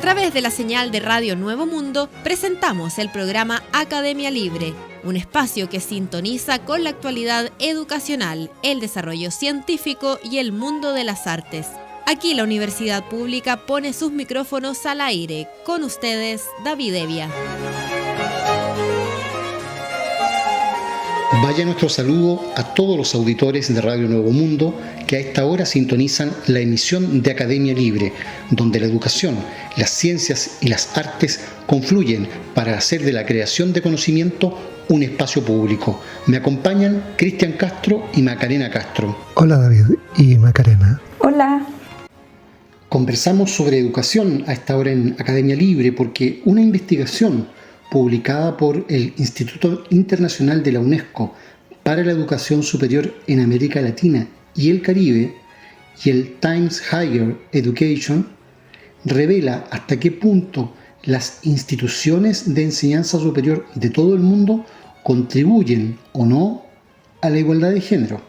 través de la señal de Radio Nuevo Mundo, presentamos el programa Academia Libre, un espacio que sintoniza con la actualidad educacional, el desarrollo científico y el mundo de las artes. Aquí la Universidad Pública pone sus micrófonos al aire. Con ustedes, David Evia. Vaya nuestro saludo a todos los auditores de Radio Nuevo Mundo que a esta hora sintonizan la emisión de Academia Libre, donde la educación, las ciencias y las artes confluyen para hacer de la creación de conocimiento un espacio público. Me acompañan Cristian Castro y Macarena Castro. Hola David y Macarena. Hola. Conversamos sobre educación a esta hora en Academia Libre porque una investigación publicada por el Instituto Internacional de la UNESCO para la Educación Superior en América Latina y el Caribe y el Times Higher Education revela hasta qué punto las instituciones de enseñanza superior de todo el mundo contribuyen o no a la igualdad de género.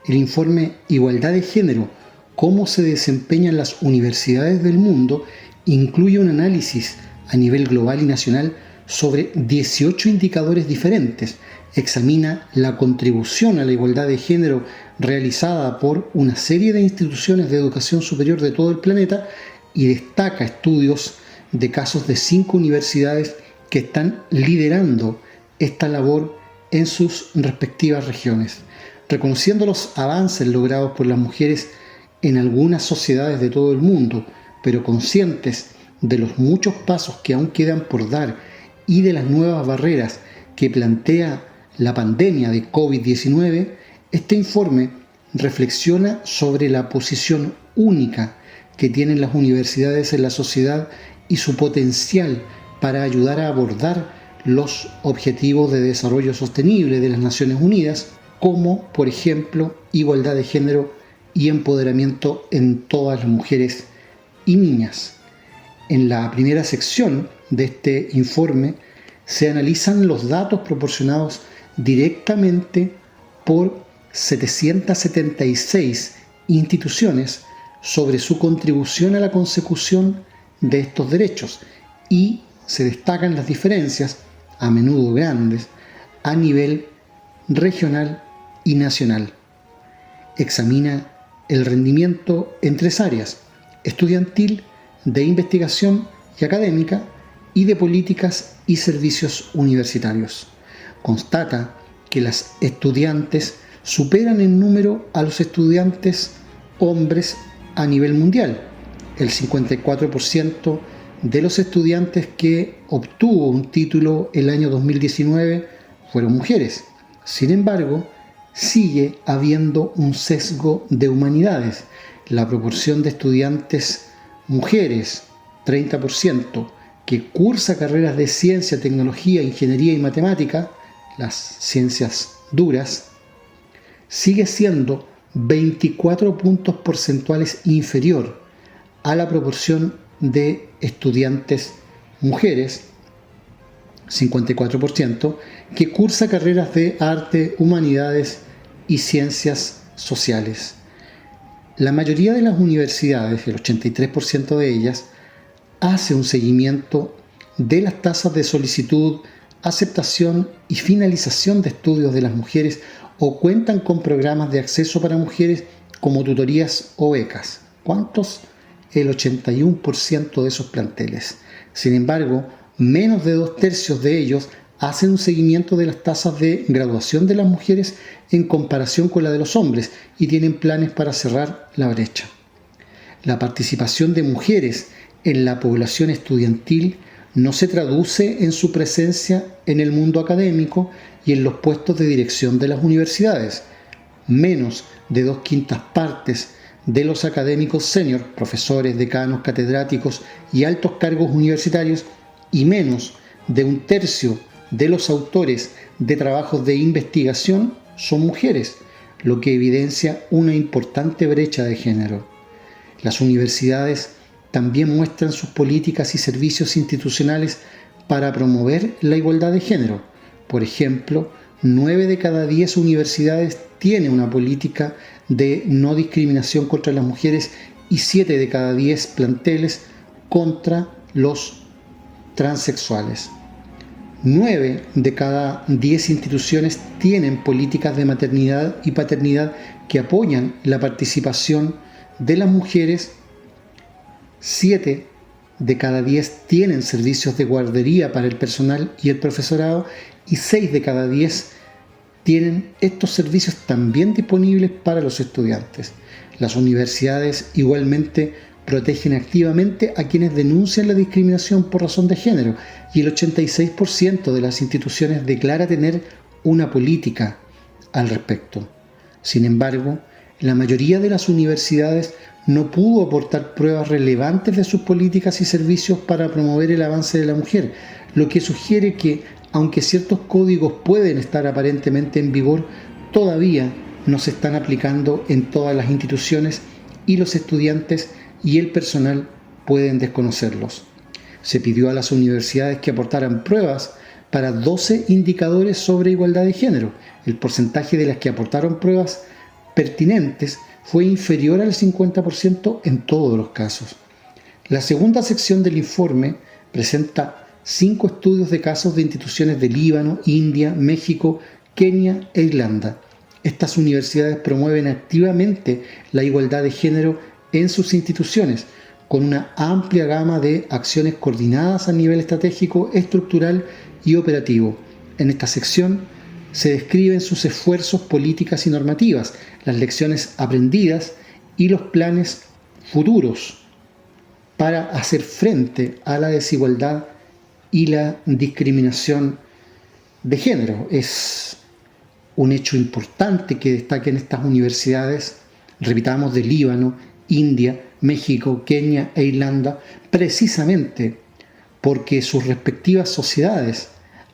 El informe Igualdad de Género, cómo se desempeñan las universidades del mundo, incluye un análisis a nivel global y nacional sobre 18 indicadores diferentes. Examina la contribución a la igualdad de género realizada por una serie de instituciones de educación superior de todo el planeta y destaca estudios de casos de 5 universidades que están liderando esta labor en sus respectivas regiones. Reconociendo los avances logrados por las mujeres en algunas sociedades de todo el mundo, pero conscientes de los muchos pasos que aún quedan por dar y de las nuevas barreras que plantea la pandemia de COVID-19, este informe reflexiona sobre la posición única que tienen las universidades en la sociedad y su potencial para ayudar a abordar los objetivos de desarrollo sostenible de las Naciones Unidas, como, por ejemplo, igualdad de género y empoderamiento en todas las mujeres y niñas. En la primera sección de este informe se analizan los datos proporcionados directamente por 776 instituciones sobre su contribución a la consecución de estos derechos y se destacan las diferencias, a menudo grandes, a nivel regional y nacional. Examina el rendimiento en 3 áreas: estudiantil, de investigación y académica, y de políticas y servicios universitarios. Constata que las estudiantes superan en número a los estudiantes hombres a nivel mundial. El 54% de los estudiantes que obtuvo un título el año 2019 fueron mujeres. Sin embargo, sigue habiendo un sesgo de humanidades. La proporción de estudiantes mujeres, 30%, que cursa carreras de ciencia, tecnología, ingeniería y matemática, las ciencias duras, sigue siendo 24 puntos porcentuales inferior a la proporción de estudiantes mujeres, 54%, que cursa carreras de arte, humanidades y ciencias sociales. La mayoría de las universidades, el 83% de ellas, hace un seguimiento de las tasas de solicitud, aceptación y finalización de estudios de las mujeres o cuentan con programas de acceso para mujeres como tutorías o becas. ¿Cuántos? El 81% de esos planteles. Sin embargo, menos de 2/3 de ellos hacen un seguimiento de las tasas de graduación de las mujeres en comparación con la de los hombres y tienen planes para cerrar la brecha. La participación de mujeres en la población estudiantil no se traduce en su presencia en el mundo académico y en los puestos de dirección de las universidades. Menos de 2/5 partes de los académicos senior, profesores, decanos, catedráticos y altos cargos universitarios, y menos de 1/3 de los autores de trabajos de investigación son mujeres, lo que evidencia una importante brecha de género. Las universidades también muestran sus políticas y servicios institucionales para promover la igualdad de género. Por ejemplo, 9 de cada 10 universidades tienen una política de no discriminación contra las mujeres y 7 de cada 10 planteles contra los transexuales. 9 de cada 10 instituciones tienen políticas de maternidad y paternidad que apoyan la participación de las mujeres. 7 de cada 10 tienen servicios de guardería para el personal y el profesorado, y 6 de cada 10 tienen estos servicios también disponibles para los estudiantes. Las universidades igualmente protegen activamente a quienes denuncian la discriminación por razón de género, y el 86% de las instituciones declara tener una política al respecto. Sin embargo, la mayoría de las universidades no pudo aportar pruebas relevantes de sus políticas y servicios para promover el avance de la mujer, lo que sugiere que, aunque ciertos códigos pueden estar aparentemente en vigor, todavía no se están aplicando en todas las instituciones y los estudiantes y el personal pueden desconocerlos. Se pidió a las universidades que aportaran pruebas para 12 indicadores sobre igualdad de género. El porcentaje de las que aportaron pruebas pertinentes fue inferior al 50% en todos los casos. La segunda sección del informe presenta 5 estudios de casos de instituciones de Líbano, India, México, Kenia e Irlanda. Estas universidades promueven activamente la igualdad de género en sus instituciones, con una amplia gama de acciones coordinadas a nivel estratégico, estructural y operativo. En esta sección se describen sus esfuerzos, políticas y normativas, las lecciones aprendidas y los planes futuros para hacer frente a la desigualdad y la discriminación de género. Es un hecho importante que destaquen estas universidades, repitamos, de Líbano, India, México, Kenia e Irlanda, precisamente porque sus respectivas sociedades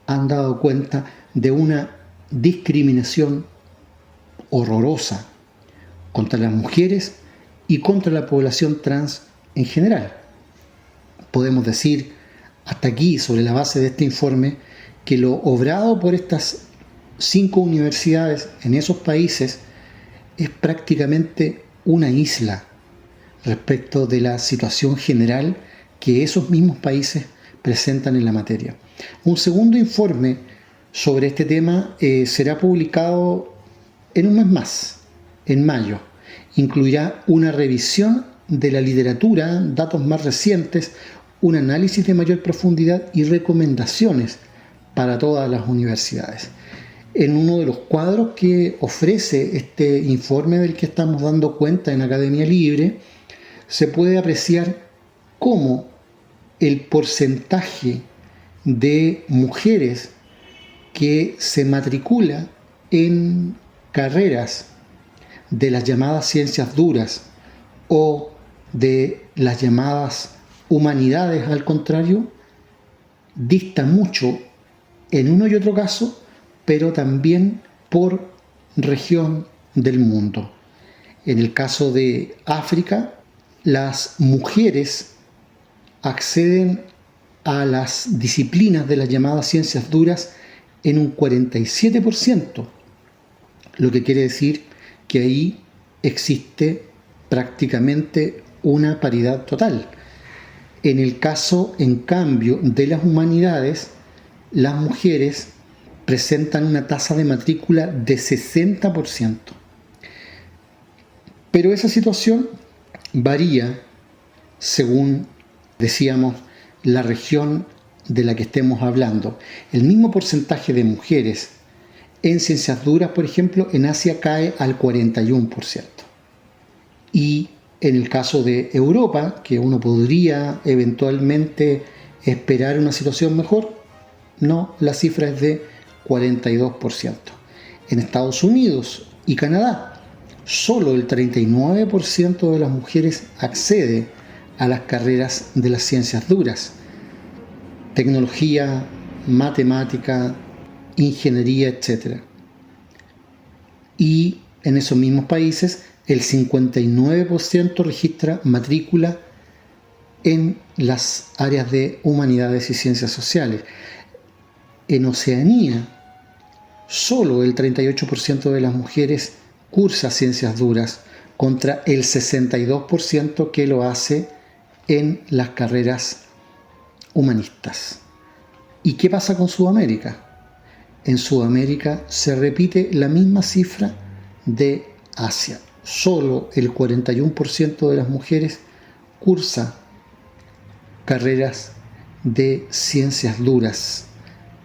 han dado cuenta de una discriminación horrorosa contra las mujeres y contra la población trans en general. Podemos decir hasta aquí, sobre la base de este informe, que lo obrado por estas 5 universidades en esos países es prácticamente una isla respecto de la situación general que esos mismos países presentan en la materia. Un segundo informe sobre este tema será publicado en un mes más, en mayo. Incluirá una revisión de la literatura, datos más recientes, un análisis de mayor profundidad y recomendaciones para todas las universidades. En uno de los cuadros que ofrece este informe del que estamos dando cuenta en Academia Libre, se puede apreciar cómo el porcentaje de mujeres que se matricula en carreras de las llamadas ciencias duras o de las llamadas humanidades, al contrario, dista mucho en uno y otro caso, pero también por región del mundo. En el caso de África, las mujeres acceden a las disciplinas de las llamadas ciencias duras en un 47%, lo que quiere decir que ahí existe prácticamente una paridad total. En el caso, en cambio, de las humanidades, las mujeres presentan una tasa de matrícula de 60%. Pero esa situación varía según, decíamos, la región de la que estemos hablando. El mismo porcentaje de mujeres en ciencias duras, por ejemplo, en Asia cae al 41%. Y en el caso de Europa, que uno podría eventualmente esperar una situación mejor, no, la cifra es de 42%. En Estados Unidos y Canadá, solo el 39% de las mujeres accede a las carreras de las ciencias duras: tecnología, matemática, ingeniería, etc. Y en esos mismos países, el 59% registra matrícula en las áreas de humanidades y ciencias sociales. En Oceanía, solo el 38% de las mujeres cursa ciencias duras, contra el 62% que lo hace en las carreras humanistas. ¿Y qué pasa con Sudamérica? En Sudamérica se repite la misma cifra de Asia. Solo el 41% de las mujeres cursa carreras de ciencias duras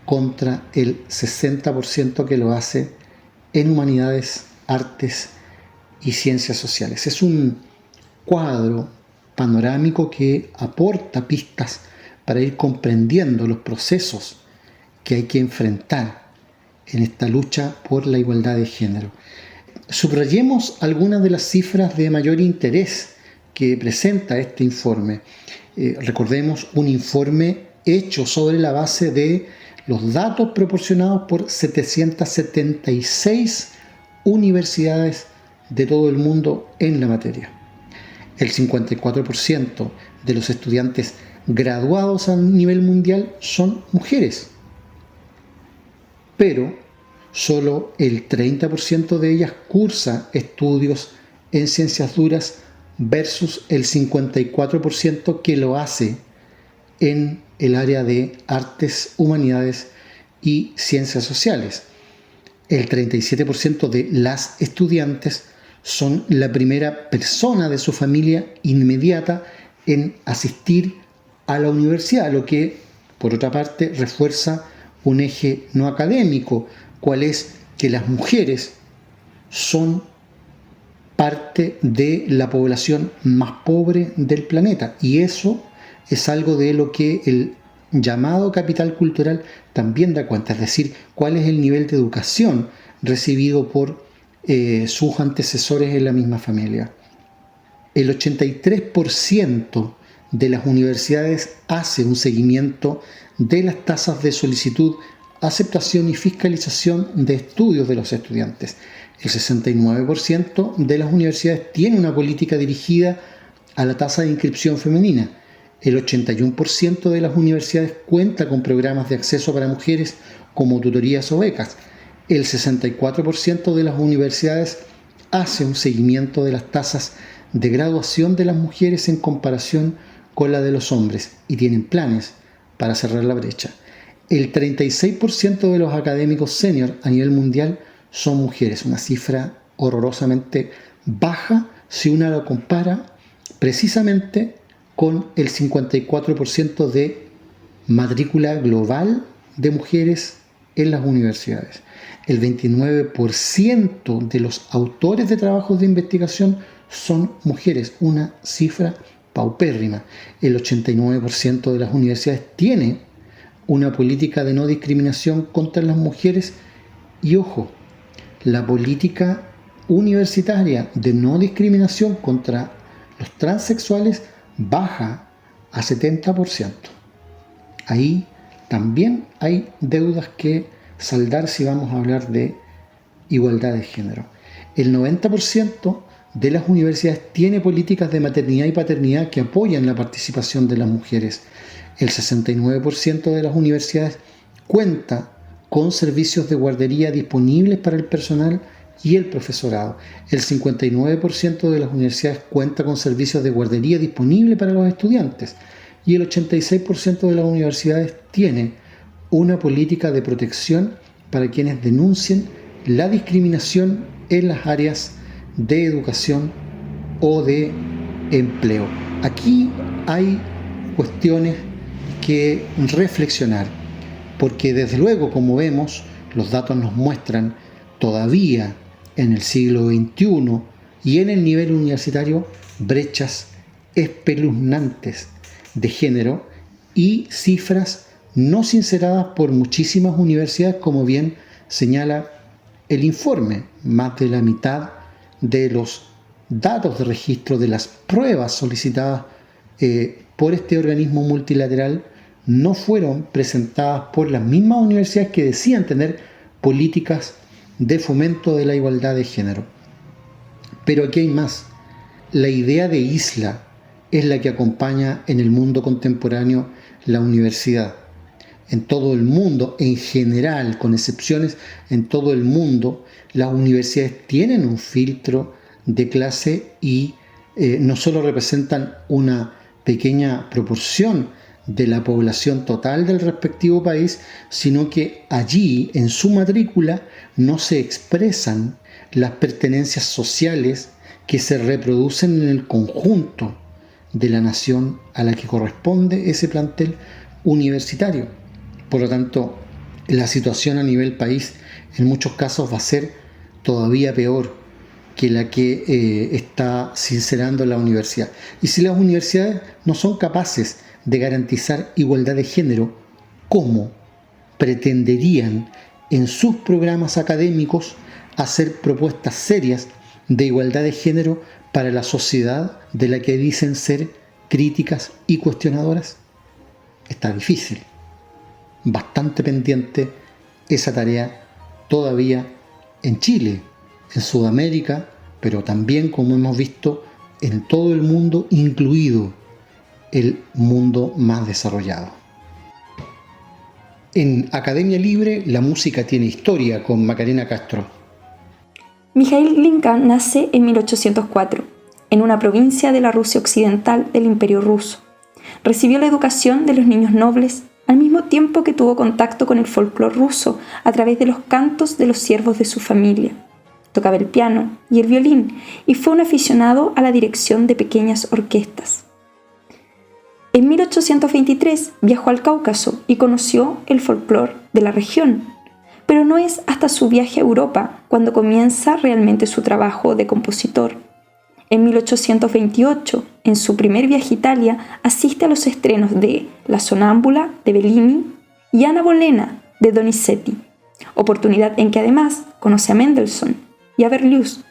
contra el 60% que lo hace en humanidades, artes y ciencias sociales. Es un cuadro panorámico que aporta pistas para ir comprendiendo los procesos que hay que enfrentar en esta lucha por la igualdad de género. Subrayemos algunas de las cifras de mayor interés que presenta este informe. Recordemos un informe hecho sobre la base de los datos proporcionados por 776 universidades de todo el mundo en la materia. El 54% de los estudiantes graduados a nivel mundial son mujeres, pero solo el 30% de ellas cursa estudios en ciencias duras versus el 54% que lo hace en el área de artes, humanidades y ciencias sociales. El 37% de las estudiantes son la primera persona de su familia inmediata en asistir a la universidad, lo que, por otra parte, refuerza un eje no académico, cual es que las mujeres son parte de la población más pobre del planeta, y eso es algo de lo que el llamado capital cultural también da cuenta, es decir, cuál es el nivel de educación recibido por sus antecesores en la misma familia. El 83% de las universidades hace un seguimiento de las tasas de solicitud, aceptación y fiscalización de estudios de los estudiantes. El 69% de las universidades tiene una política dirigida a la tasa de inscripción femenina. El 81% de las universidades cuenta con programas de acceso para mujeres como tutorías o becas. El 64% de las universidades hace un seguimiento de las tasas de graduación de las mujeres en comparación con la de los hombres y tienen planes para cerrar la brecha. El 36% de los académicos senior a nivel mundial son mujeres, una cifra horrorosamente baja si uno lo compara precisamente con el 54% de matrícula global de mujeres en las universidades. El 29% de los autores de trabajos de investigación son mujeres, una cifra paupérrima. El 89% de las universidades tiene una política de no discriminación contra las mujeres y, ojo, la política universitaria de no discriminación contra los transexuales baja a 70%. Ahí también hay deudas que saldar si vamos a hablar de igualdad de género. El 90% de las universidades tiene políticas de maternidad y paternidad que apoyan la participación de las mujeres. El 69% de las universidades cuenta con servicios de guardería disponibles para el personal y el profesorado. El 59% de las universidades cuenta con servicios de guardería disponibles para los estudiantes. Y el 86% de las universidades tiene una política de protección para quienes denuncien la discriminación en las áreas de educación o de empleo. Aquí hay cuestiones que reflexionar, porque desde luego, como vemos, los datos nos muestran todavía en el siglo XXI y en el nivel universitario brechas espeluznantes de género y cifras no sinceradas por muchísimas universidades, como bien señala el informe. Más de la mitad de los datos de registro de las pruebas solicitadas por este organismo multilateral no fueron presentadas por las mismas universidades que decían tener políticas de fomento de la igualdad de género. Pero aquí hay más. La idea de isla es la que acompaña en el mundo contemporáneo la universidad. En todo el mundo, en general, con excepciones, en todo el mundo, las universidades tienen un filtro de clase y no solo representan una pequeña proporción de la población total del respectivo país, sino que allí, en su matrícula, no se expresan las pertenencias sociales que se reproducen en el conjunto de la nación a la que corresponde ese plantel universitario. Por lo tanto, la situación a nivel país en muchos casos va a ser todavía peor que la que está sincerando la universidad. Y si las universidades no son capaces de garantizar igualdad de género, ¿cómo pretenderían en sus programas académicos hacer propuestas serias de igualdad de género para la sociedad de la que dicen ser críticas y cuestionadoras? Está difícil, bastante pendiente esa tarea todavía en Chile, en Sudamérica, pero también, como hemos visto, en todo el mundo, incluido el mundo más desarrollado. En Academia Libre, la música tiene historia, con Macarena Castro. Mijaíl Glinka nace en 1804, en una provincia de la Rusia occidental del Imperio Ruso. Recibió la educación de los niños nobles, al mismo tiempo que tuvo contacto con el folclore ruso a través de los cantos de los siervos de su familia. Tocaba el piano y el violín y fue un aficionado a la dirección de pequeñas orquestas. En 1823 viajó al Cáucaso y conoció el folclore de la región, pero no es hasta su viaje a Europa cuando comienza realmente su trabajo de compositor. En 1828, en su primer viaje a Italia, asiste a los estrenos de La Sonámbula de Bellini y Anna Bolena de Donizetti, oportunidad en que además conoce a Mendelssohn y a Berlioz.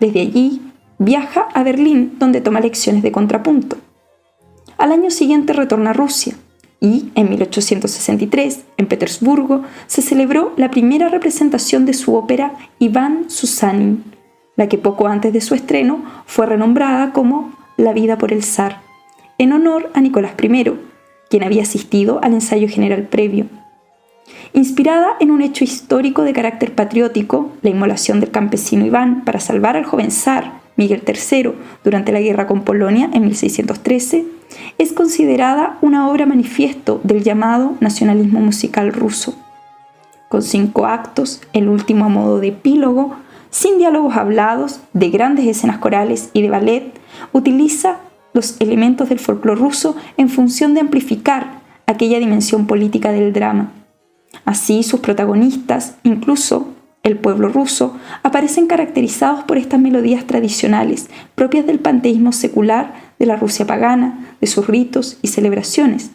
Desde allí viaja a Berlín, donde toma lecciones de contrapunto. Al año siguiente retorna a Rusia y, en 1863, en Petersburgo, se celebró la primera representación de su ópera Iván Susanin, la que poco antes de su estreno fue renombrada como La vida por el zar, en honor a Nicolás I, quien había asistido al ensayo general previo. Inspirada en un hecho histórico de carácter patriótico, la inmolación del campesino Iván para salvar al joven zar Miguel III durante la guerra con Polonia en 1613, es considerada una obra manifiesto del llamado nacionalismo musical ruso. Con 5 actos, el último a modo de epílogo, sin diálogos hablados, de grandes escenas corales y de ballet, utiliza los elementos del folclore ruso en función de amplificar aquella dimensión política del drama. Así, sus protagonistas, incluso el pueblo ruso, aparecen caracterizados por estas melodías tradicionales, propias del panteísmo secular de la Rusia pagana, de sus ritos y celebraciones,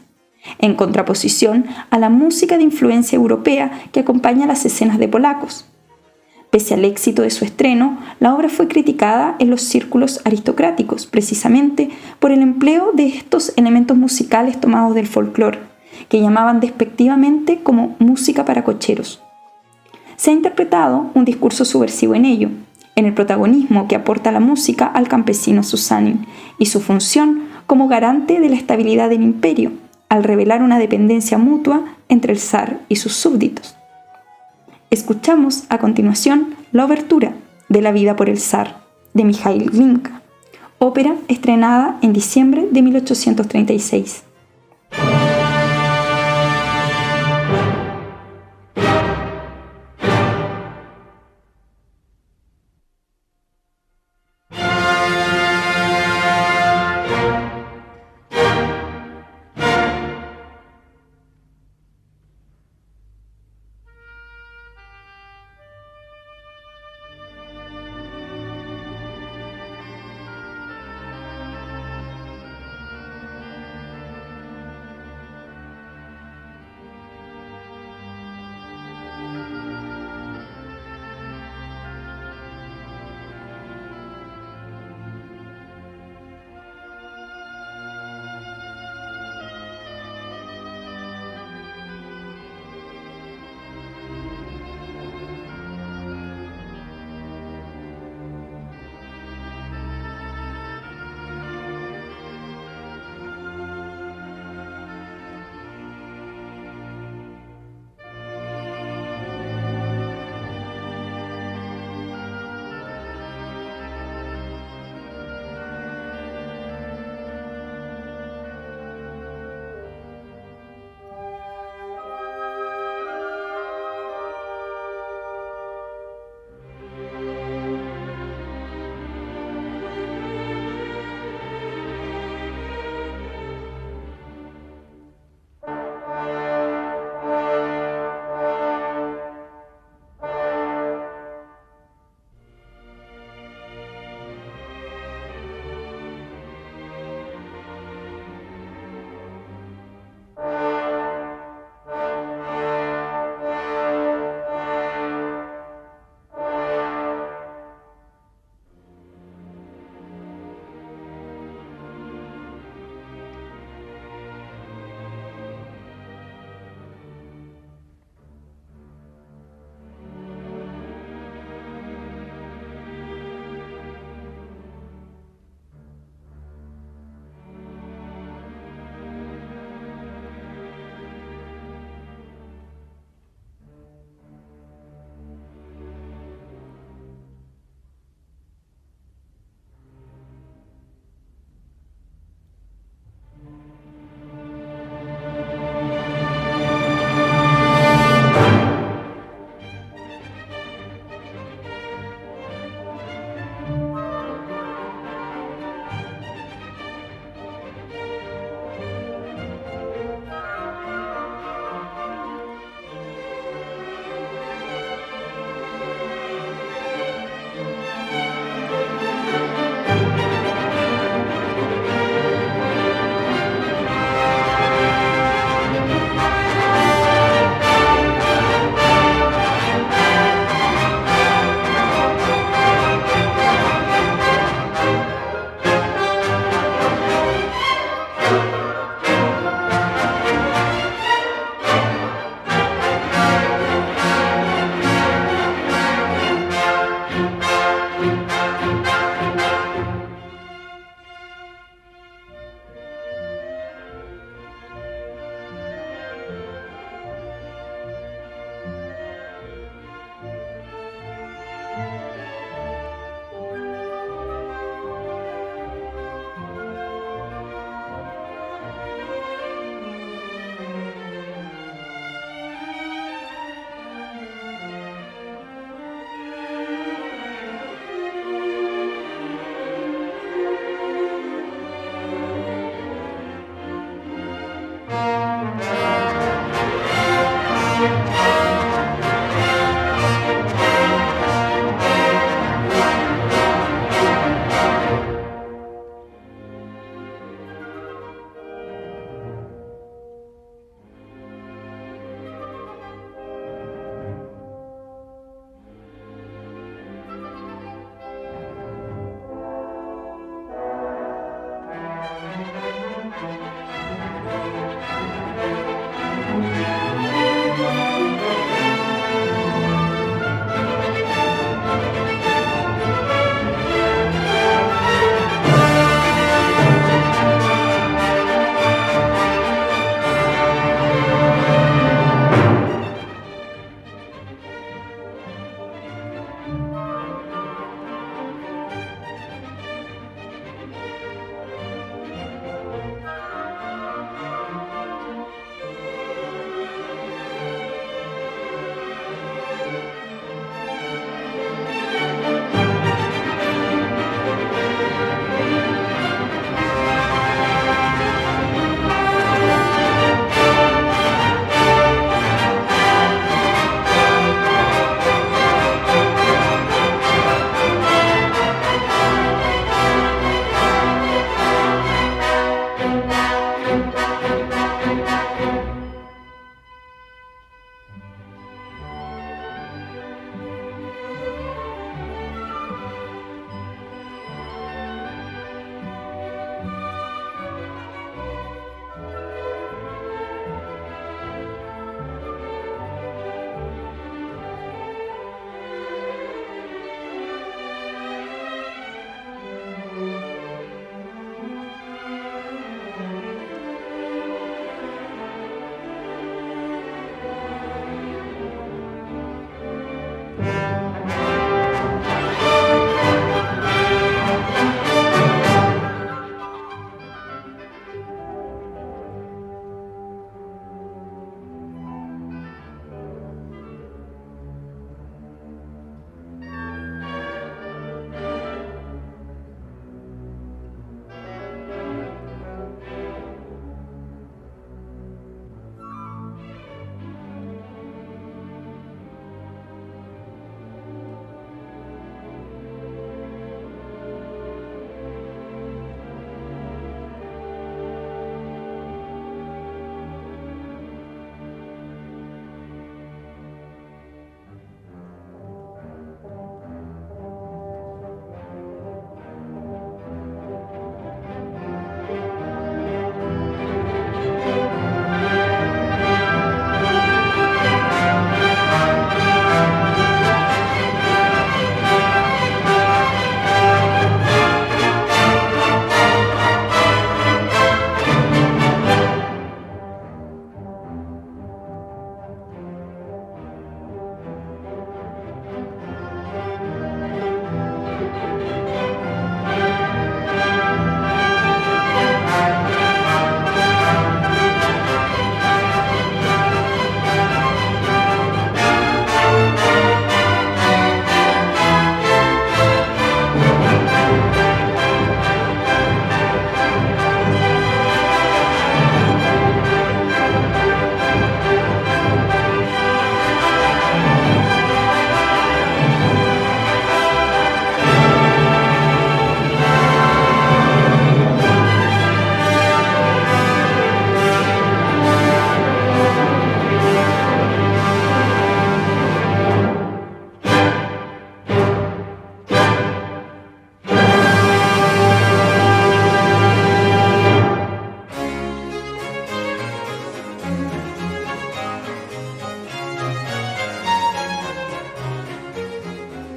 en contraposición a la música de influencia europea que acompaña las escenas de polacos. Pese al éxito de su estreno, la obra fue criticada en los círculos aristocráticos, precisamente por el empleo de estos elementos musicales tomados del folclore, que llamaban despectivamente como música para cocheros. Se ha interpretado un discurso subversivo en ello, en el protagonismo que aporta la música al campesino Susanin y su función como garante de la estabilidad del imperio, al revelar una dependencia mutua entre el zar y sus súbditos. Escuchamos a continuación la obertura de La vida por el zar, de Mijaíl Glinka, ópera estrenada en diciembre de 1836.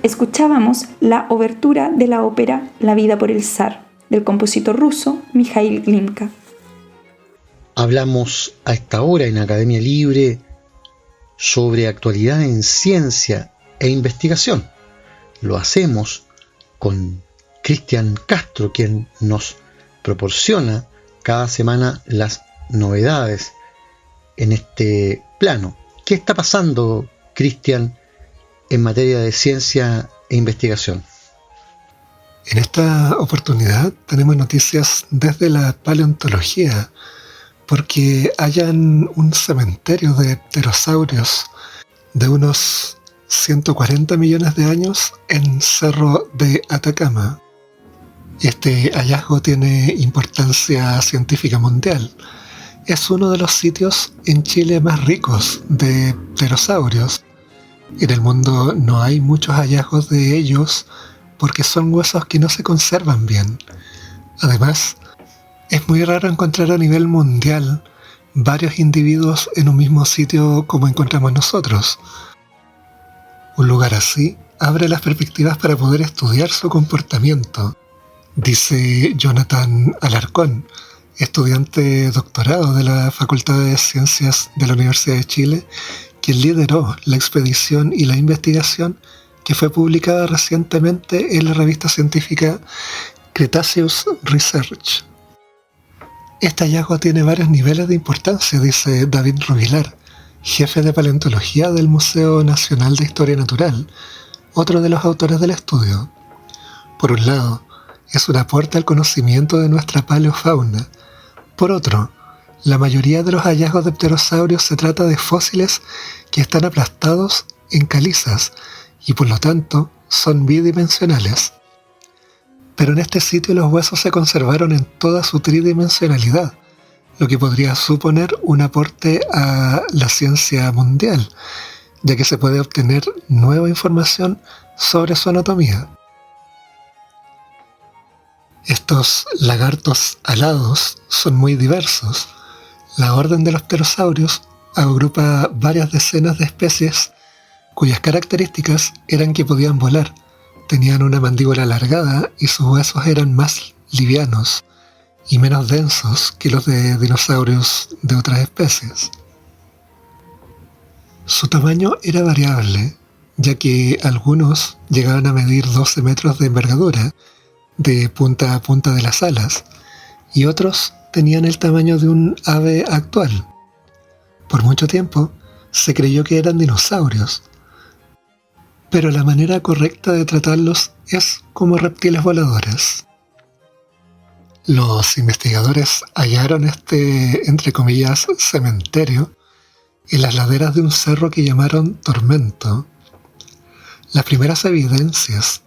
escuchábamos la obertura de la ópera La vida por el zar, del compositor ruso Mijaíl Glinka. Hablamos a esta hora en Academia Libre sobre actualidad en ciencia e investigación. Lo hacemos con Cristian Castro, quien nos proporciona cada semana las novedades en este plano. ¿Qué está pasando, Cristian, en materia de ciencia e investigación? En esta oportunidad tenemos noticias desde la paleontología, porque hallan un cementerio de pterosaurios de unos 140 millones de años en Cerro de Atacama. Este hallazgo tiene importancia científica mundial. Es uno de los sitios en Chile más ricos de pterosaurios. En el mundo no hay muchos hallazgos de ellos porque son huesos que no se conservan bien. Además, es muy raro encontrar a nivel mundial varios individuos en un mismo sitio como encontramos nosotros. Un lugar así abre las perspectivas para poder estudiar su comportamiento, dice Jonathan Alarcón, estudiante doctorado de la Facultad de Ciencias de la Universidad de Chile, quien lideró la expedición y la investigación que fue publicada recientemente en la revista científica Cretaceous Research. Este hallazgo tiene varios niveles de importancia, dice David Rubilar, jefe de paleontología del Museo Nacional de Historia Natural, otro de los autores del estudio. Por un lado, es un aporte al conocimiento de nuestra paleofauna. Por otro, la mayoría de los hallazgos de pterosaurios se trata de fósiles que están aplastados en calizas y por lo tanto son bidimensionales. Pero en este sitio los huesos se conservaron en toda su tridimensionalidad, lo que podría suponer un aporte a la ciencia mundial, ya que se puede obtener nueva información sobre su anatomía. Estos lagartos alados son muy diversos. La orden de los pterosaurios agrupa varias decenas de especies cuyas características eran que podían volar, tenían una mandíbula alargada y sus huesos eran más livianos y menos densos que los de dinosaurios de otras especies. Su tamaño era variable, ya que algunos llegaban a medir 12 metros de envergadura, de punta a punta de las alas, y otros tenían el tamaño de un ave actual. Por mucho tiempo se creyó que eran dinosaurios, pero la manera correcta de tratarlos es como reptiles voladores. Los investigadores hallaron este, entre comillas, cementerio en las laderas de un cerro que llamaron Tormento. Las primeras evidencias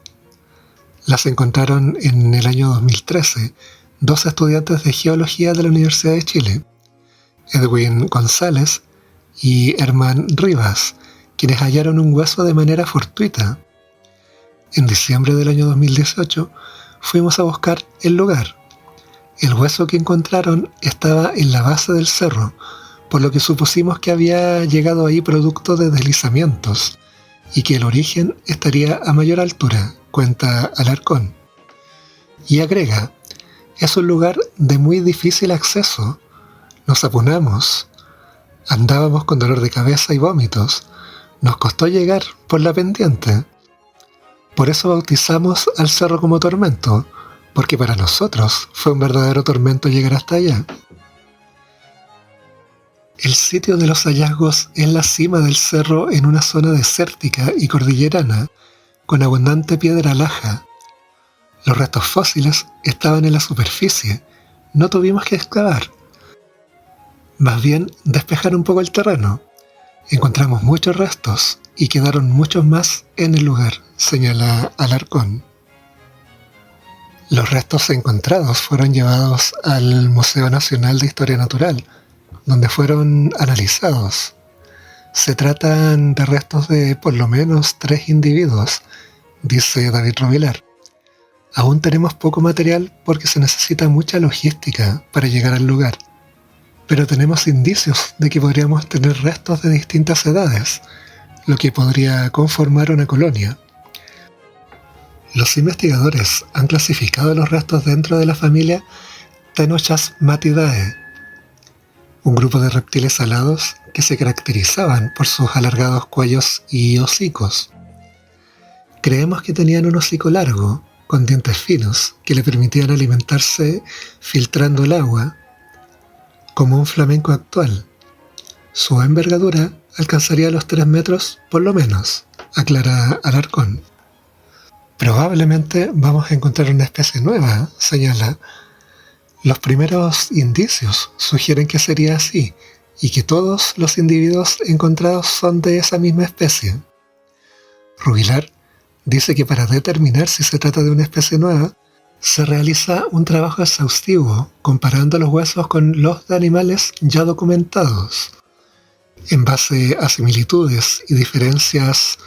las encontraron en el año 2013 dos estudiantes de geología de la Universidad de Chile, Edwin González y Herman Rivas, quienes hallaron un hueso de manera fortuita. En diciembre del año 2018 fuimos a buscar el lugar. El hueso que encontraron estaba en la base del cerro, por lo que supusimos que había llegado ahí producto de deslizamientos y que el origen estaría a mayor altura, cuenta Alarcón. Y agrega, es un lugar de muy difícil acceso. Nos apunamos, andábamos con dolor de cabeza y vómitos. Nos costó llegar por la pendiente. Por eso bautizamos al cerro como Tormento, porque para nosotros fue un verdadero tormento llegar hasta allá. El sitio de los hallazgos es la cima del cerro en una zona desértica y cordillerana, con abundante piedra laja. Los restos fósiles estaban en la superficie, no tuvimos que excavar. Más bien despejar un poco el terreno. Encontramos muchos restos y quedaron muchos más en el lugar, señala Alarcón. Los restos encontrados fueron llevados al Museo Nacional de Historia Natural, donde fueron analizados. Se tratan de restos de por lo menos 3 individuos, dice David Rubilar. Aún tenemos poco material porque se necesita mucha logística para llegar al lugar, pero tenemos indicios de que podríamos tener restos de distintas edades, lo que podría conformar una colonia. Los investigadores han clasificado los restos dentro de la familia Tenochasmatidae, un grupo de reptiles alados que se caracterizaban por sus alargados cuellos y hocicos. Creemos que tenían un hocico largo, con dientes finos, que le permitían alimentarse filtrando el agua, como un flamenco actual. Su envergadura alcanzaría los 3 metros por lo menos, aclara Alarcón. Probablemente vamos a encontrar una especie nueva, señala. Los primeros indicios sugieren que sería así, y que todos los individuos encontrados son de esa misma especie. Rubilar dice que para determinar si se trata de una especie nueva, se realiza un trabajo exhaustivo comparando los huesos con los de animales ya documentados. En base a similitudes y diferencias,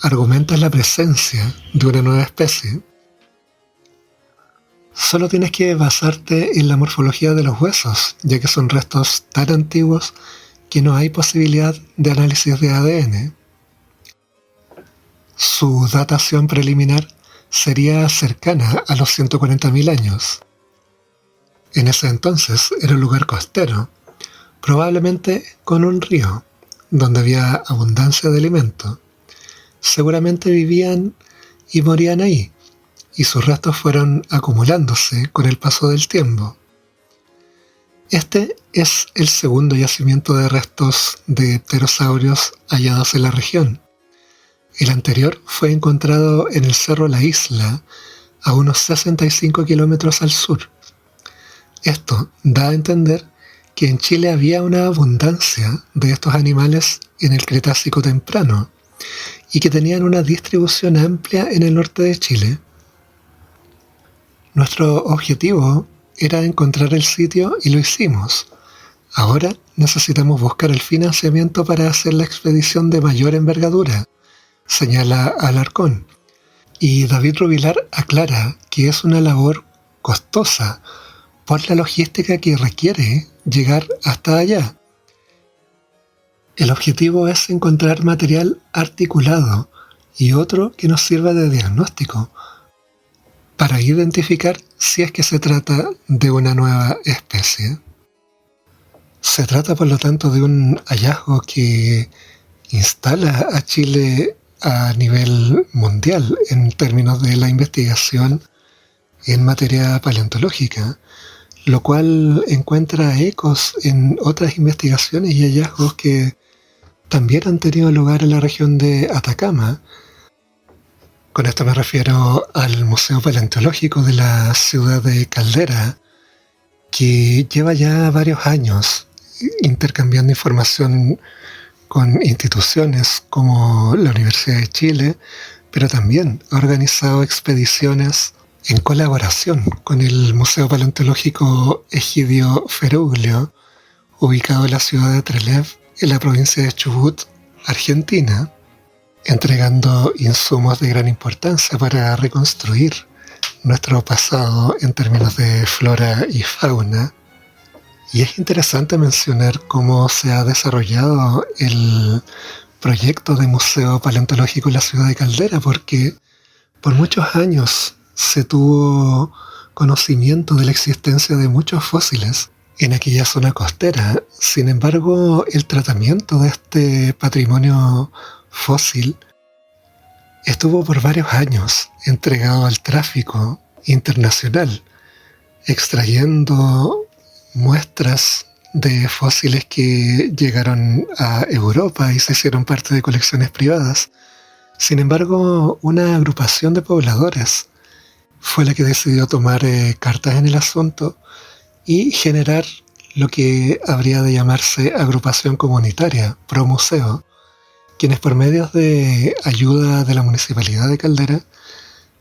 argumentas la presencia de una nueva especie. Solo tienes que basarte en la morfología de los huesos, ya que son restos tan antiguos que no hay posibilidad de análisis de ADN. Su datación preliminar sería cercana a los 140.000 años. En ese entonces era un lugar costero, probablemente con un río, donde había abundancia de alimento. Seguramente vivían y morían ahí, y sus restos fueron acumulándose con el paso del tiempo. Este es el segundo yacimiento de restos de pterosaurios hallados en la región. El anterior fue encontrado en el Cerro La Isla, a unos 65 kilómetros al sur. Esto da a entender que en Chile había una abundancia de estos animales en el Cretácico temprano y que tenían una distribución amplia en el norte de Chile. Nuestro objetivo era encontrar el sitio y lo hicimos. Ahora necesitamos buscar el financiamiento para hacer la expedición de mayor envergadura, señala Alarcón. Y David Rubilar aclara que es una labor costosa por la logística que requiere llegar hasta allá. El objetivo es encontrar material articulado y otro que nos sirva de diagnóstico para identificar si es que se trata de una nueva especie. Se trata, por lo tanto, de un hallazgo que instala a Chile a nivel mundial en términos de la investigación en materia paleontológica, lo cual encuentra ecos en otras investigaciones y hallazgos que también han tenido lugar en la región de Atacama. Con esto me refiero al Museo Paleontológico de la ciudad de Caldera, que lleva ya varios años intercambiando información con instituciones como la Universidad de Chile, pero también ha organizado expediciones en colaboración con el Museo Paleontológico Egidio Feruglio, ubicado en la ciudad de Trelew, en la provincia de Chubut, Argentina, entregando insumos de gran importancia para reconstruir nuestro pasado en términos de flora y fauna. Y es interesante mencionar cómo se ha desarrollado el proyecto de Museo Paleontológico en la ciudad de Caldera, porque por muchos años se tuvo conocimiento de la existencia de muchos fósiles en aquella zona costera. Sin embargo, el tratamiento de este patrimonio fósil estuvo por varios años entregado al tráfico internacional, extrayendo muestras de fósiles que llegaron a Europa y se hicieron parte de colecciones privadas. Sin embargo, una agrupación de pobladores fue la que decidió tomar cartas en el asunto y generar lo que habría de llamarse agrupación comunitaria, Promuseo, quienes por medio de ayuda de la Municipalidad de Caldera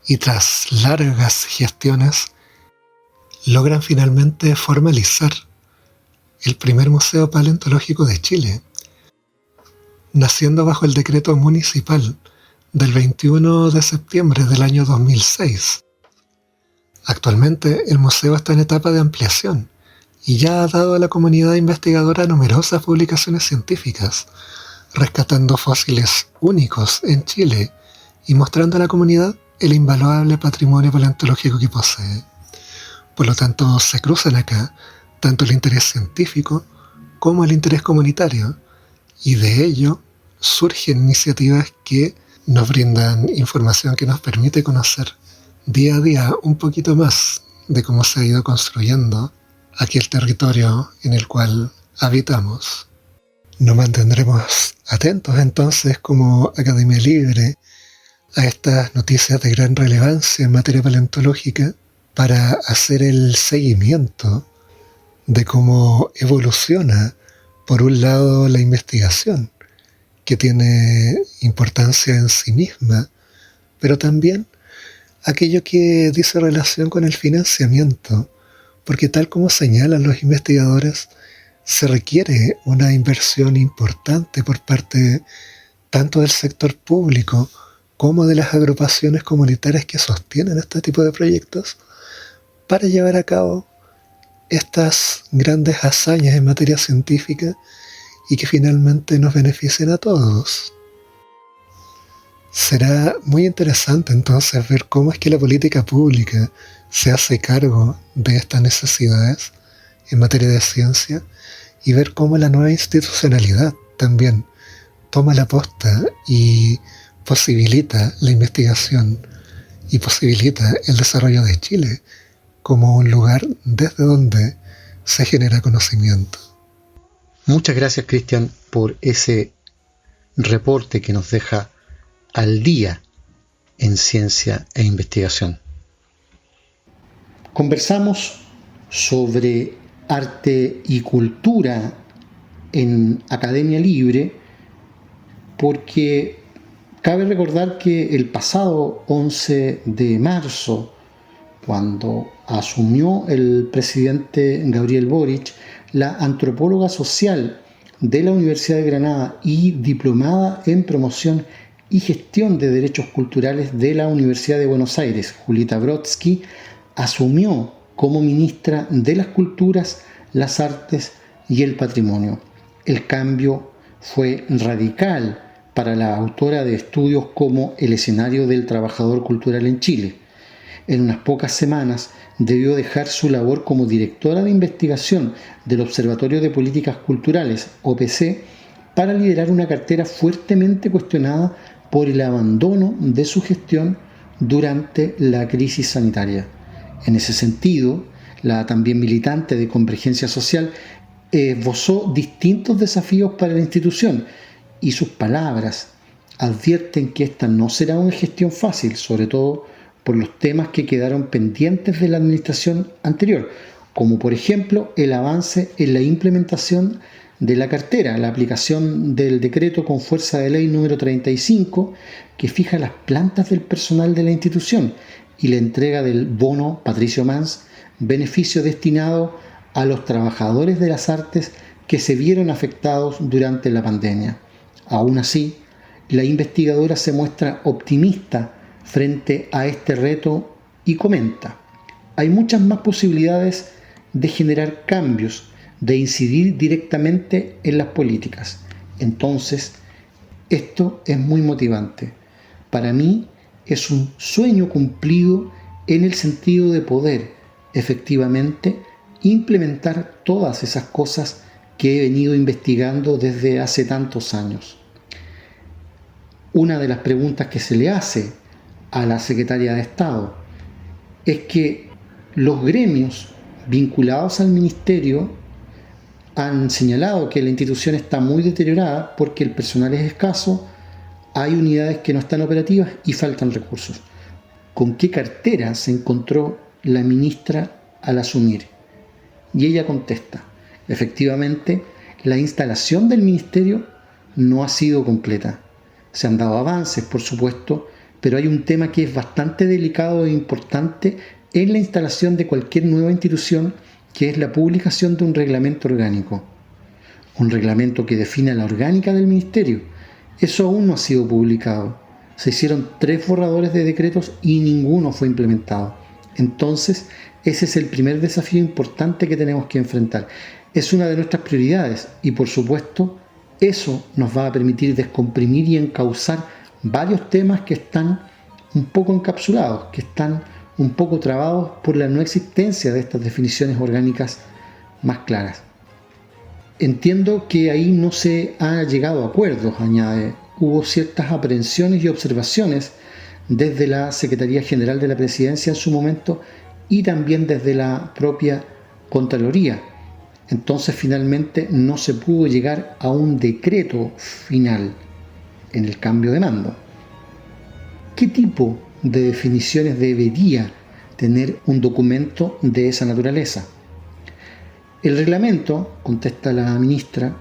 y tras largas gestiones logran finalmente formalizar el primer museo paleontológico de Chile, naciendo bajo el decreto municipal del 21 de septiembre del año 2006. Actualmente el museo está en etapa de ampliación y ya ha dado a la comunidad investigadora numerosas publicaciones científicas, rescatando fósiles únicos en Chile y mostrando a la comunidad el invaluable patrimonio paleontológico que posee. Por lo tanto, se cruzan acá tanto el interés científico como el interés comunitario, y de ello surgen iniciativas que nos brindan información que nos permite conocer día a día un poquito más de cómo se ha ido construyendo aquel territorio en el cual habitamos. Nos mantendremos atentos entonces como Academia Libre a estas noticias de gran relevancia en materia paleontológica para hacer el seguimiento de cómo evoluciona, por un lado, la investigación, que tiene importancia en sí misma, pero también aquello que dice relación con el financiamiento, porque tal como señalan los investigadores, se requiere una inversión importante por parte tanto del sector público como de las agrupaciones comunitarias que sostienen este tipo de proyectos para llevar a cabo estas grandes hazañas en materia científica y que finalmente nos beneficien a todos. Será muy interesante entonces ver cómo es que la política pública se hace cargo de estas necesidades en materia de ciencia y ver cómo la nueva institucionalidad también toma la posta y posibilita la investigación y posibilita el desarrollo de Chile como un lugar desde donde se genera conocimiento. Muchas gracias, Cristian, por ese reporte que nos deja al día en ciencia e investigación. Conversamos sobre arte y cultura en Academia Libre porque cabe recordar que el pasado 11 de marzo, cuando asumió el presidente Gabriel Boric, la antropóloga social de la Universidad de Granada y diplomada en promoción y gestión de derechos culturales de la Universidad de Buenos Aires, Julieta Brodsky, asumió como ministra de las Culturas, las Artes y el Patrimonio. El cambio fue radical para la autora de estudios como El escenario del trabajador cultural en Chile. En unas pocas semanas debió dejar su labor como directora de investigación del Observatorio de Políticas Culturales, OPC, para liderar una cartera fuertemente cuestionada por el abandono de su gestión durante la crisis sanitaria. En ese sentido, la también militante de Convergencia Social esbozó distintos desafíos para la institución y sus palabras advierten que esta no será una gestión fácil, sobre todo por los temas que quedaron pendientes de la administración anterior, como por ejemplo el avance en la implementación de la cartera, la aplicación del decreto con fuerza de ley número 35 que fija las plantas del personal de la institución y la entrega del bono Patricio Mans, beneficio destinado a los trabajadores de las artes que se vieron afectados durante la pandemia. Aún así, la investigadora se muestra optimista frente a este reto y comenta: hay muchas más posibilidades de generar cambios, de incidir directamente en las políticas. Entonces, esto es muy motivante. Para mí es un sueño cumplido en el sentido de poder efectivamente implementar todas esas cosas que he venido investigando desde hace tantos años. Una de las preguntas que se le hace a la Secretaría de Estado es que los gremios vinculados al Ministerio han señalado que la institución está muy deteriorada porque el personal es escaso, hay unidades que no están operativas y faltan recursos. ¿Con qué cartera se encontró la ministra al asumir? Y ella contesta: efectivamente, la instalación del ministerio no ha sido completa. Se han dado avances, por supuesto, pero hay un tema que es bastante delicado e importante en la instalación de cualquier nueva institución, que es la publicación de un reglamento orgánico. Un reglamento que defina la orgánica del ministerio. Eso aún no ha sido publicado. Se hicieron 3 borradores de decretos y ninguno fue implementado. Entonces, ese es el primer desafío importante que tenemos que enfrentar. Es una de nuestras prioridades y, por supuesto, eso nos va a permitir descomprimir y encauzar varios temas que están un poco encapsulados, que están un poco trabados por la no existencia de estas definiciones orgánicas más claras. Entiendo que ahí no se ha llegado a acuerdos, añade. Hubo ciertas aprehensiones y observaciones desde la Secretaría General de la Presidencia en su momento y también desde la propia Contraloría. Entonces finalmente no se pudo llegar a un decreto final en el cambio de mando. ¿Qué tipo de definiciones debería tener un documento de esa naturaleza? El reglamento, contesta la ministra,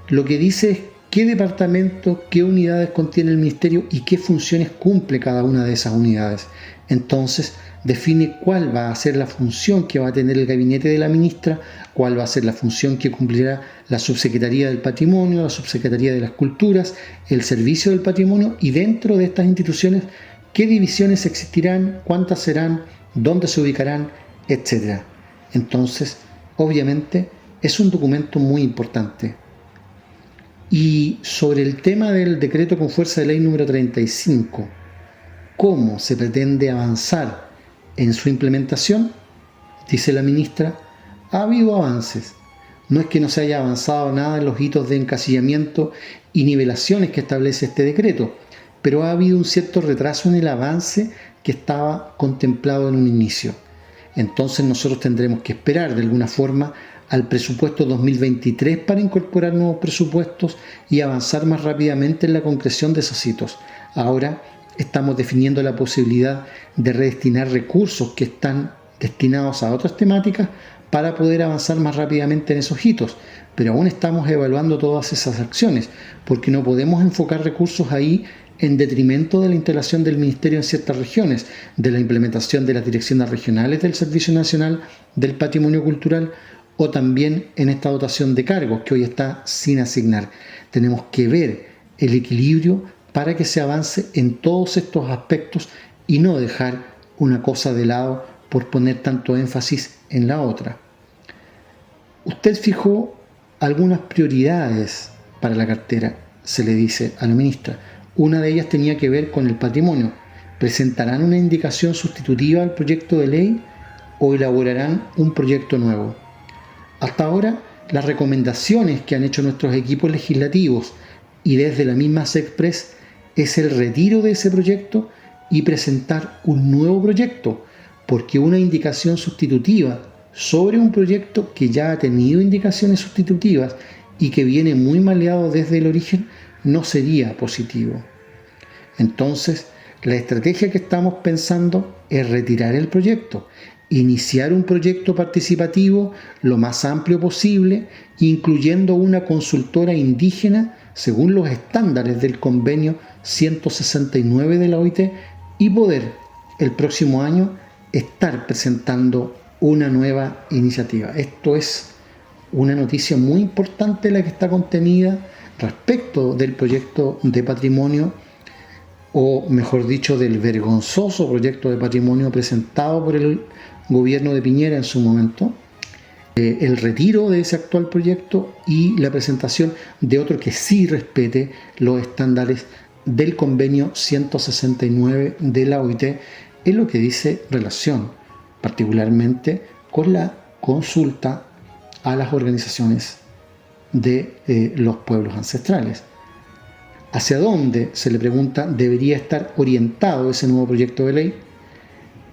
lo que dice es qué departamento, qué unidades contiene el ministerio y qué funciones cumple cada una de esas unidades. Entonces, define cuál va a ser la función que va a tener el gabinete de la ministra, cuál va a ser la función que cumplirá la Subsecretaría del Patrimonio, la Subsecretaría de las Culturas, el Servicio del Patrimonio y dentro de estas instituciones, qué divisiones existirán, cuántas serán, dónde se ubicarán, etc. Entonces, obviamente, es un documento muy importante. Y sobre el tema del decreto con fuerza de ley número 35, ¿cómo se pretende avanzar en su implementación? Dice la ministra, ha habido avances. No es que no se haya avanzado nada en los hitos de encasillamiento y nivelaciones que establece este decreto, pero ha habido un cierto retraso en el avance que estaba contemplado en un inicio. Entonces nosotros tendremos que esperar de alguna forma al presupuesto 2023 para incorporar nuevos presupuestos y avanzar más rápidamente en la concreción de esos hitos. Ahora estamos definiendo la posibilidad de redestinar recursos que están destinados a otras temáticas para poder avanzar más rápidamente en esos hitos, pero aún estamos evaluando todas esas acciones, porque no podemos enfocar recursos ahí en detrimento de la instalación del Ministerio en ciertas regiones, de la implementación de las direcciones regionales del Servicio Nacional del Patrimonio Cultural o también en esta dotación de cargos que hoy está sin asignar. Tenemos que ver el equilibrio para que se avance en todos estos aspectos y no dejar una cosa de lado por poner tanto énfasis en la otra. Usted fijó algunas prioridades para la cartera, se le dice a la ministra. Una de ellas tenía que ver con el patrimonio. ¿Presentarán una indicación sustitutiva al proyecto de ley o elaborarán un proyecto nuevo? Hasta ahora, las recomendaciones que han hecho nuestros equipos legislativos y desde la misma SECPRES es el retiro de ese proyecto y presentar un nuevo proyecto, porque una indicación sustitutiva sobre un proyecto que ya ha tenido indicaciones sustitutivas y que viene muy maleado desde el origen no sería positivo. Entonces, la estrategia que estamos pensando es retirar el proyecto, iniciar un proyecto participativo lo más amplio posible, incluyendo una consultora indígena según los estándares del convenio 169 de la OIT y poder el próximo año estar presentando una nueva iniciativa. Esto es una noticia muy importante la que está contenida respecto del proyecto de patrimonio, o mejor dicho, del vergonzoso proyecto de patrimonio presentado por el gobierno de Piñera en su momento, el retiro de ese actual proyecto y la presentación de otro que sí respete los estándares del convenio 169 de la OIT en lo que dice relación particularmente con la consulta a las organizaciones de los pueblos ancestrales. ¿Hacia dónde, se le pregunta, debería estar orientado ese nuevo proyecto de ley?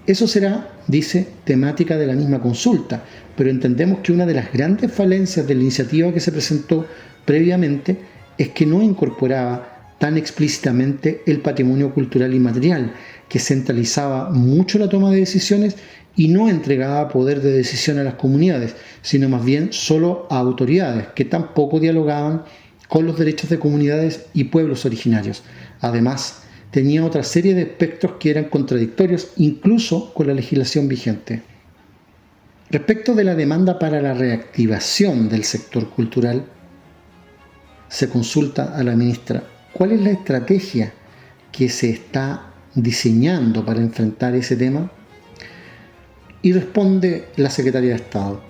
Eso será, dice, temática de la misma consulta, pero entendemos que una de las grandes falencias de la iniciativa que se presentó previamente es que no incorporaba tan explícitamente el patrimonio cultural inmaterial, que centralizaba mucho la toma de decisiones y no entregaba poder de decisión a las comunidades, sino más bien solo a autoridades que tampoco dialogaban con los derechos de comunidades y pueblos originarios. Además, tenía otra serie de aspectos que eran contradictorios incluso con la legislación vigente. Respecto de la demanda para la reactivación del sector cultural, se consulta a la ministra cuál es la estrategia que se está diseñando para enfrentar ese tema. Y responde la Secretaría de Estado: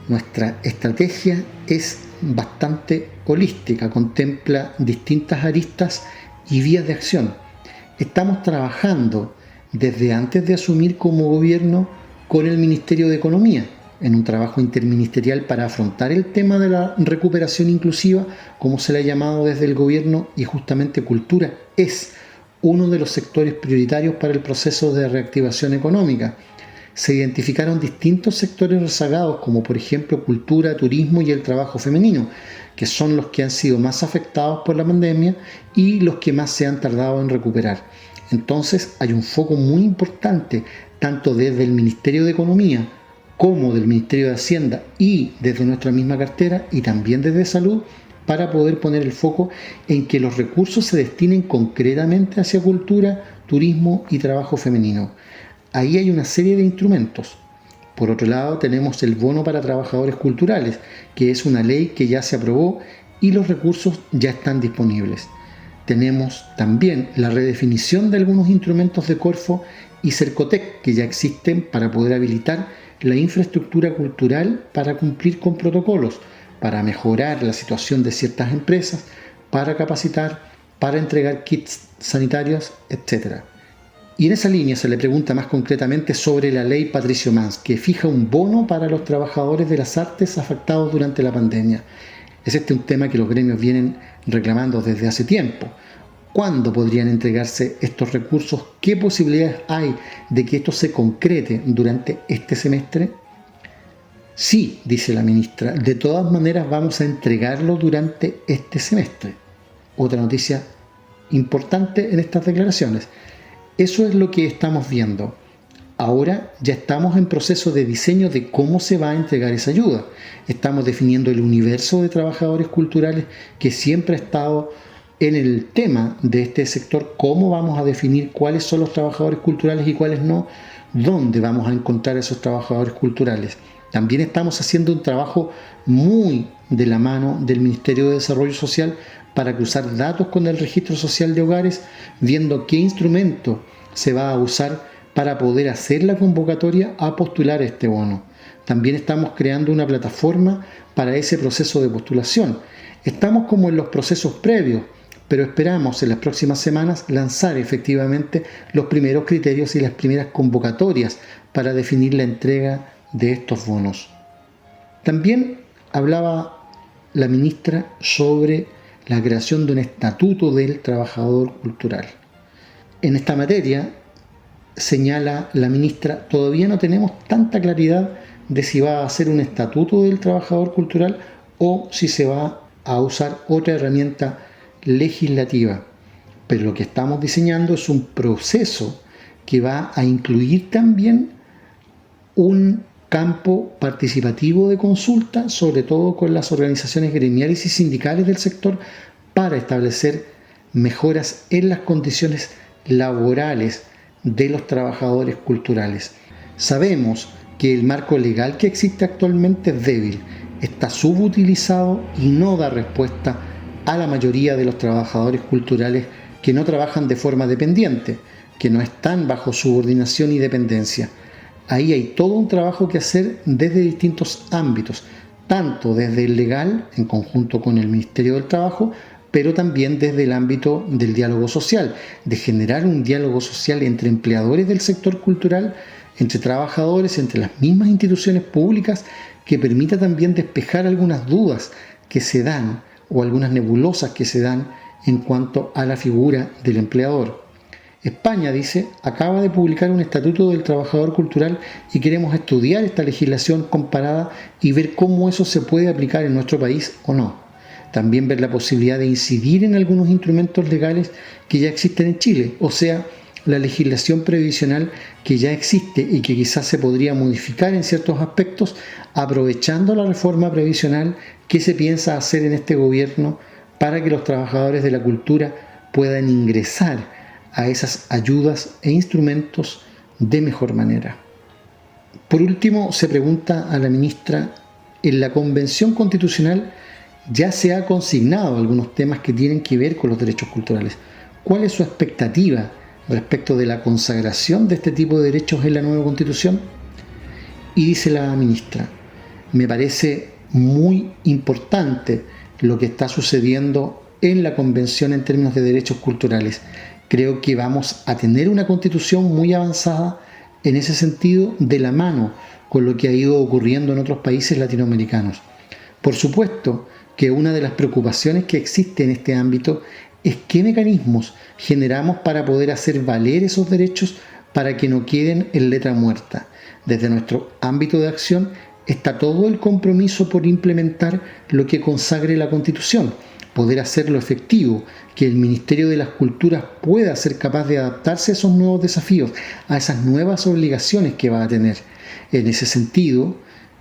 nuestra estrategia es bastante holística, contempla distintas aristas y vías de acción. estamos trabajando desde antes de asumir como gobierno con el Ministerio de Economía, en un trabajo interministerial para afrontar el tema de la recuperación inclusiva, como se le ha llamado desde el gobierno, y justamente cultura es uno de los sectores prioritarios para el proceso de reactivación económica. Se identificaron distintos sectores rezagados, como por ejemplo cultura, turismo y el trabajo femenino, que son los que han sido más afectados por la pandemia y los que más se han tardado en recuperar. Entonces hay un foco muy importante, tanto desde el Ministerio de Economía como del Ministerio de Hacienda y desde nuestra misma cartera y también desde Salud, para poder poner el foco en que los recursos se destinen concretamente hacia cultura, turismo y trabajo femenino. Ahí hay una serie de instrumentos. Por otro lado, tenemos el bono para trabajadores culturales, que es una ley que ya se aprobó y los recursos ya están disponibles. Tenemos también la redefinición de algunos instrumentos de Corfo y Cercotec, que ya existen para poder habilitar la infraestructura cultural para cumplir con protocolos, para mejorar la situación de ciertas empresas, para capacitar, para entregar kits sanitarios, etc. Y en esa línea se le pregunta más concretamente sobre la ley Patricio Mans, que fija un bono para los trabajadores de las artes afectados durante la pandemia. Es un tema que los gremios vienen reclamando desde hace tiempo. ¿Cuándo podrían entregarse estos recursos? ¿Qué posibilidades hay de que esto se concrete durante este semestre? Sí, dice la ministra, de todas maneras vamos a entregarlo durante este semestre. Otra noticia importante en estas declaraciones. Eso es lo que estamos viendo. Ahora ya estamos en proceso de diseño de cómo se va a entregar esa ayuda. Estamos definiendo el universo de trabajadores culturales que siempre ha estado en el tema de este sector, cómo vamos a definir cuáles son los trabajadores culturales y cuáles no, dónde vamos a encontrar esos trabajadores culturales. También estamos haciendo un trabajo muy de la mano del Ministerio de Desarrollo Social para cruzar datos con el Registro Social de Hogares, viendo qué instrumento se va a usar para poder hacer la convocatoria a postular este bono. También estamos creando una plataforma para ese proceso de postulación. Estamos como en los procesos previos, pero esperamos en las próximas semanas lanzar efectivamente los primeros criterios y las primeras convocatorias para definir la entrega de estos bonos. También hablaba la ministra sobre la creación de un estatuto del trabajador cultural. En esta materia, señala la ministra, todavía no tenemos tanta claridad de si va a ser un estatuto del trabajador cultural o si se va a usar otra herramienta legislativa. Pero lo que estamos diseñando es un proceso que va a incluir también un campo participativo de consulta, sobre todo con las organizaciones gremiales y sindicales del sector, para establecer mejoras en las condiciones laborales de los trabajadores culturales. Sabemos que el marco legal que existe actualmente es débil, está subutilizado y no da respuesta a la mayoría de los trabajadores culturales que no trabajan de forma dependiente, que no están bajo subordinación y dependencia. Ahí hay todo un trabajo que hacer desde distintos ámbitos, tanto desde el legal, en conjunto con el Ministerio del Trabajo, pero también desde el ámbito del diálogo social, de generar un diálogo social entre empleadores del sector cultural, entre trabajadores, entre las mismas instituciones públicas, que permita también despejar algunas dudas que se dan o algunas nebulosas que se dan en cuanto a la figura del empleador. España, dice, acaba de publicar un estatuto del trabajador cultural y queremos estudiar esta legislación comparada y ver cómo eso se puede aplicar en nuestro país o no. También ver la posibilidad de incidir en algunos instrumentos legales que ya existen en Chile, o sea, la legislación previsional que ya existe y que quizás se podría modificar en ciertos aspectos, aprovechando la reforma previsional que se piensa hacer en este gobierno para que los trabajadores de la cultura puedan ingresar a esas ayudas e instrumentos de mejor manera. Por último, se pregunta a la ministra, en la Convención Constitucional ya se ha consignado algunos temas que tienen que ver con los derechos culturales. ¿Cuál es su expectativa respecto de la consagración de este tipo de derechos en la nueva Constitución? Y dice la ministra, me parece muy importante lo que está sucediendo en la Convención en términos de derechos culturales. Creo que vamos a tener una constitución muy avanzada en ese sentido, de la mano con lo que ha ido ocurriendo en otros países latinoamericanos. Por supuesto que una de las preocupaciones que existe en este ámbito es qué mecanismos generamos para poder hacer valer esos derechos para que no queden en letra muerta. Desde nuestro ámbito de acción está todo el compromiso por implementar lo que consagre la Constitución, poder hacerlo efectivo, que el Ministerio de las Culturas pueda ser capaz de adaptarse a esos nuevos desafíos, a esas nuevas obligaciones que va a tener. En ese sentido,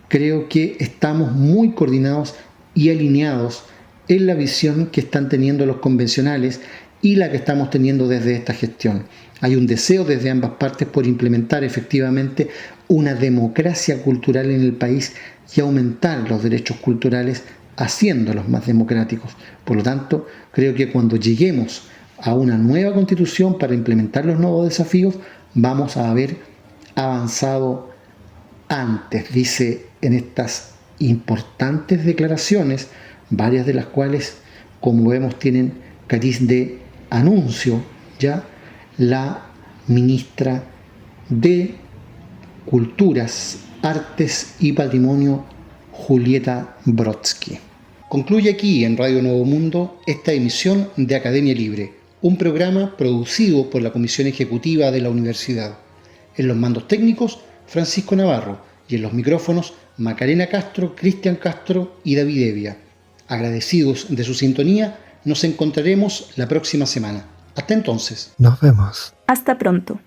creo que estamos muy coordinados y alineados en la visión que están teniendo los convencionales y la que estamos teniendo desde esta gestión. Hay un deseo desde ambas partes por implementar efectivamente una democracia cultural en el país y aumentar los derechos culturales haciéndolos más democráticos. Por lo tanto, creo que cuando lleguemos a una nueva constitución para implementar los nuevos desafíos, vamos a haber avanzado antes, dice en estas importantes declaraciones, varias de las cuales, como vemos, tienen cariz de anuncio, ya la ministra de Culturas, Artes y Patrimonio, Julieta Brodsky. Concluye aquí en Radio Nuevo Mundo esta emisión de Academia Libre, un programa producido por la Comisión Ejecutiva de la Universidad. En los mandos técnicos, Francisco Navarro, y en los micrófonos, Macarena Castro, Cristian Castro y David Evia. Agradecidos de su sintonía, nos encontraremos la próxima semana. Hasta entonces. Nos vemos. Hasta pronto.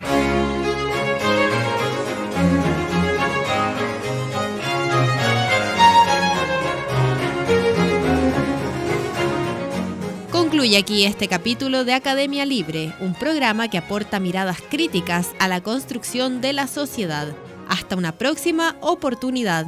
Concluye aquí este capítulo de Academia Libre, un programa que aporta miradas críticas a la construcción de la sociedad. Hasta una próxima oportunidad.